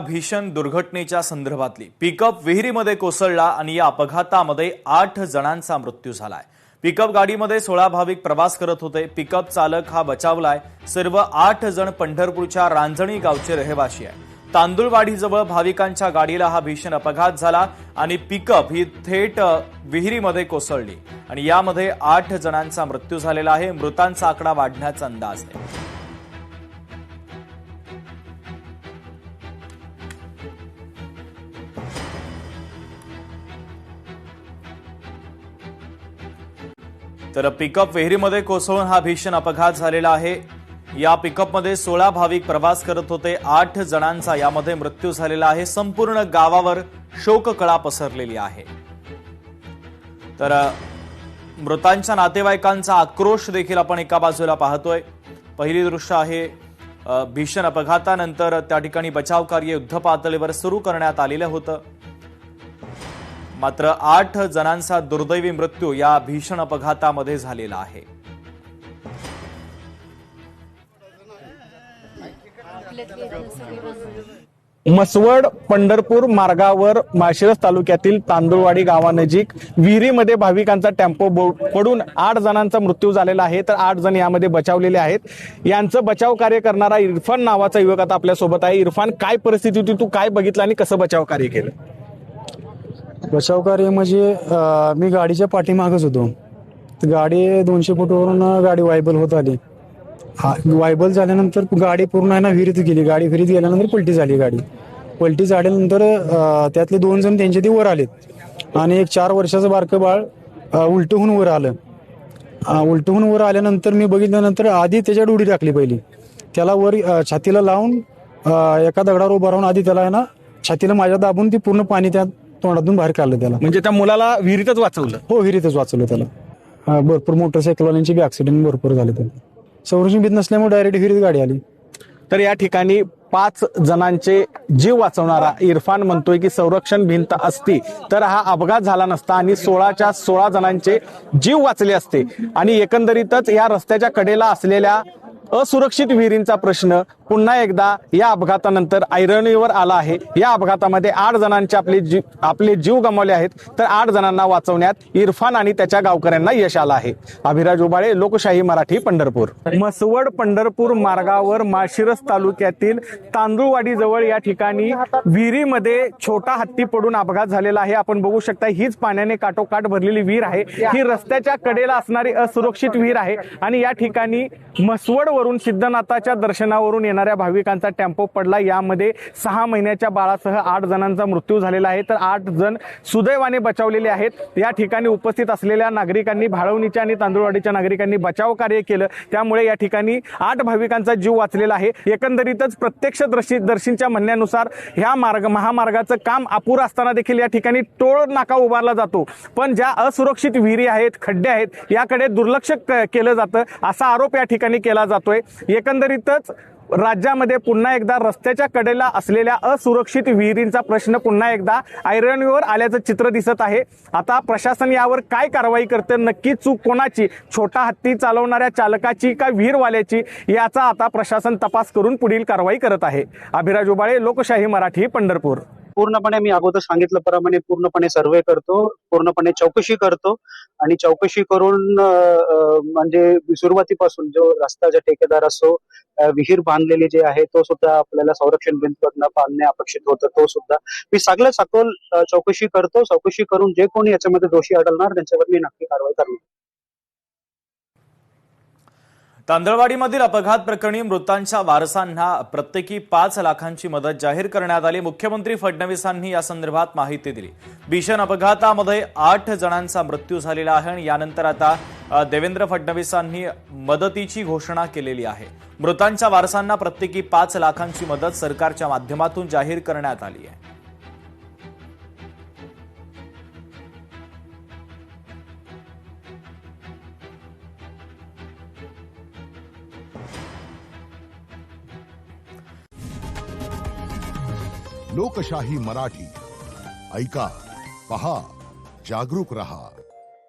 भीषण दुर्घटनेच्या संदर्भातली पिकअप विहिरीमध्ये कोसळला आणि या अपघातामध्ये 8 जणांचा मृत्यू झालाय। पिकअप गाडीमध्ये 16 भाविक प्रवास करत होते। पिकअप चालक हा बचावलाय। सर्व 8 जण पंढरपूरच्या रांजणी गावचे रहिवासी आहे। तांदुळवाडीजवळ भाविकांच्या गाडीला हा भीषण अपघात झाला आणि पिकअप ही थेट विहिरीमध्ये कोसळली आणि यामध्ये 8 जणांचा मृत्यू झालेला आहे। मृतांचा आकडा वाढण्याचा अंदाज आहे। तर पिकअप विहिरीमध्ये कोसळून हा भीषण अपघात झालेला आहे। या पिकअपमध्ये 16 भाविक प्रवास करत होते। 8 जणांचा यामध्ये मृत्यू झालेला आहे। संपूर्ण गावावर शोककळा पसरलेली आहे। तर मृतांच्या नातेवाईकांचा आक्रोश देखील आपण एका बाजूला पाहतोय। पहिली दृश्य आहे भीषण अपघातानंतर त्या ठिकाणी बचाव कार्य युद्धपातळीवर सुरू करण्यात आलेलं होतं, मात्र 8 जणांचा दुर्दैवी मृत्यू या भीषण अपघातामध्ये झालेला आहे। मसवड पंढरपूर मार्गावर माळशिरस तालुक्यातील तांदुळवाडी गावानजीक विहिरीमध्ये भाविकांचा टेम्पो पडून 8 जणांचा मृत्यू झालेला आहे। तर 8 जण यामध्ये बचावलेले आहेत। यांचं बचाव कार्य करणारा इरफान नावाचा युवक आता आपल्या सोबत आहे। इरफान, काय परिस्थिती होती, तू काय बघितलं आणि कसं बचाव कार्य केलं? बचाव कार्य म्हणजे मी गाडीच्या पाठीमागच होतो। गाडी 200 फूटवरून गाडी वायबल होत आली। वायबल झाल्यानंतर गाडी पूर्ण आहे ना विहिरीत गेली। गाडी विहिरीत गेल्यानंतर पलटी झाली। गाडी पलटी झाल्यानंतर त्यातले 2 जण त्यांच्या ते वर आलेत आणि एक 4 वर्षाचं बारकं बाळ उलटं होऊन वर आलं। उलटं होऊन वर आल्यानंतर मी बघितल्यानंतर आधी त्याच्यात उडी टाकली पहिली। त्याला वर छातीला लावून एका दगडावर उभा राहून आधी त्याला आहे ना छातीला माझ्या दाबून ती पूर्ण पाणी त्या तोंडातून बाहेर काढलं त्याला। म्हणजे त्या मुलाला विहिरीतच वाचवलं? हो, विहिरीतच वाचवलं त्याला। भरपूर मोटरसायकलवाल्यांचे बी ऍक्सिडेंट भरपूर झाले त्यांना। संरक्षण भीत नसल्यामुळे डायरेक्ट विहिरीत गाडी आली। तर या ठिकाणी 5 जणांचे जीव वाचवणारा इरफान म्हणतोय की संरक्षण भिंत असती तर हा अपघात झाला नसता आणि 16च्या 16 जणांचे जीव वाचले असते। आणि एकंदरीतच या रस्त्याच्या कडेला असलेल्या असुरक्षित विहिरींचा प्रश्न पुन्हा एकदा या अपघातानंतर ऐरणीवर आला आहे। या अपघातामध्ये 8 जणांचे आपले जीव गमावले आहेत, तर 8 जणांना वाचवण्यात इरफान आणि त्याच्या गावकऱ्यांना यश आलं आहे। अभिराज उबाळे, लोकशाही मराठी, पंढरपूर। मसवड पंढरपूर मार्गावर माळशिरस तालुक्यातील तांदुळवाडी जवळ या ठिकाणी विहिरीमध्ये छोटा हत्ती पडून अपघात झालेला आहे। आपण बघू शकता हीच पाण्याने काठोकाठ भरलेली विहीर आहे। ही रस्त्याच्या कडेला असणारी असुरक्षित विहीर आहे आणि या ठिकाणी मसवड वरून सिद्धनाथाच्या दर्शनावरून येणाऱ्या भाविकांचा टेम्पो पडला। यामध्ये 6 महिन्याच्या बाळासह 8 जणांचा मृत्यू झालेला आहे, तर 8 जण सुदैवाने बचावलेले आहेत। या ठिकाणी उपस्थित असलेल्या नागरिकांनी, भाळवणीच्या आणि तांदुळवाडीच्या नागरिकांनी बचाव कार्य केलं, त्यामुळे या ठिकाणी 8 भाविकांचा जीव वाचलेला आहे। एकंदरीतच प्रत्यक्षदर्शींच्या म्हणण्यानुसार ह्या महामार्गाचं काम अपुरं असताना देखील या ठिकाणी टोळ नाका उभारला जातो, पण ज्या असुरक्षित विहिरी आहेत, खड्डे आहेत, याकडे दुर्लक्ष केलं जातं, असा आरोप या ठिकाणी केला जातोय। एकंदरीतच राज्यामध्ये पुन्हा एकदा रस्त्याच्या कडेला असलेल्या असुरक्षित विहिरींचा प्रश्न पुन्हा एकदा ऐरणीवर आल्याचं चित्र दिसत आहे। आता प्रशासन यावर काय कारवाई करते, नक्की चूक कोणाची, छोटा हत्ती चालवणाऱ्या चालकाची का विहीरवाल्याची, याचा आता प्रशासन तपास करून पुढील कारवाई करत आहे। अभिराज उबाळे, लोकशाही मराठी, पंढरपूर। पूर्णपणे मी अगोदर सांगितल्याप्रमाणे पूर्णपणे सर्वे करतो, पूर्णपणे चौकशी करतो आणि चौकशी करून म्हणजे सुरुवातीपासून जो रस्त्याचा ठेकेदार असो, विहीर बांधलेली जे आहे तो सुद्धा आपल्याला संरक्षण भिंत बांधणे अपेक्षित होतं, तो सुद्धा मी सगळं सखोल चौकशी करतो। चौकशी करून जे कोणी याच्यामध्ये दोषी आढळणार त्यांच्यावर मी नक्की कारवाई करणार। तांदळवाडीमधील अपघात प्रकरणी मृतांच्या वारसांना प्रत्येकी 5 लाखांची मदत जाहीर करण्यात आली। मुख्यमंत्री फडणवीसांनी या संदर्भात माहिती दिली। भीषण अपघातामध्ये 8 जणांचा मृत्यू झालेला आहे आणि यानंतर आता देवेंद्र फडणवीसांनी मदतीची घोषणा केलेली आहे। मृतांच्या वारसांना प्रत्येकी 5 लाखांची मदत सरकारच्या माध्यमातून जाहीर करण्यात आली आहे। लोकशाही मराठी, ऐका, पहा, जागरूक रहा।